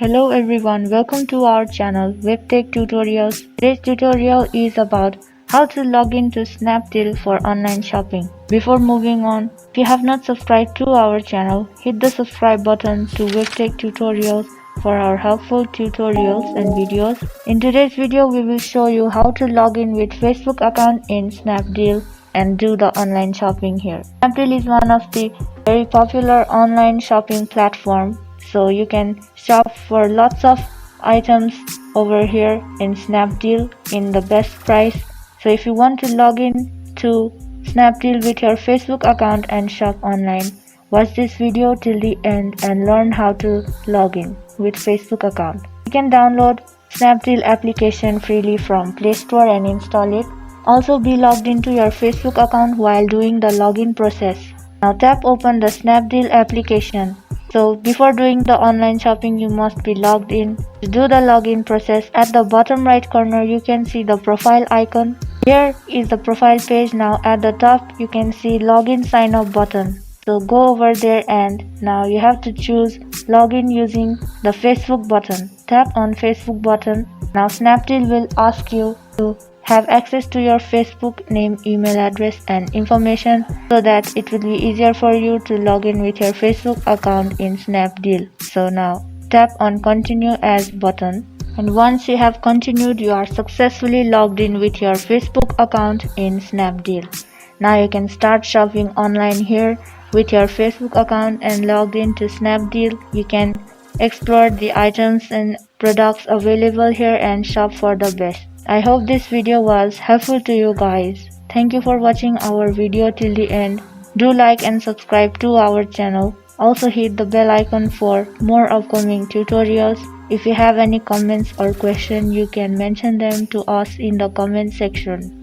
Hello everyone, welcome to our channel Webtech Tutorials. Today's tutorial is about how to log into Snapdeal for online shopping. Before moving on, if you have not subscribed to our channel, hit the subscribe button to Webtech Tutorials for our helpful tutorials and videos. In today's video, we will show you how to log in with Facebook account in Snapdeal and do the online shopping here. Snapdeal is one of the very popular online shopping platform, so you can shop for lots of items over here in Snapdeal in the best price. So if you want to log in to Snapdeal with your Facebook account and shop online, watch this video till the end and learn how to log in with Facebook account. You can download Snapdeal application freely from Play Store and install it. Also be logged into your Facebook account while doing the login process. Now tap open the Snapdeal application. So before doing the online shopping, you must be logged in. To do the login process, at the bottom right corner you can see the profile icon. Here is the profile page. Now at the top you can see login sign up button. So go over there and now you have to choose login using the Facebook button. Tap on Facebook button. Now Snapdeal will ask you to have access to your Facebook name, email address and information so that it will be easier for you to log in with your Facebook account in Snapdeal. So now tap on continue as button, and once you have continued, you are successfully logged in with your Facebook account in Snapdeal. Now you can start shopping online here with your Facebook account and logged into Snapdeal. You can explore the items and products available here and shop for the best. I hope this video was helpful to you guys. Thank you for watching our video till the end. Do like and subscribe to our channel. Also hit the bell icon for more upcoming tutorials. If you have any comments or questions, you can mention them to us in the comment section.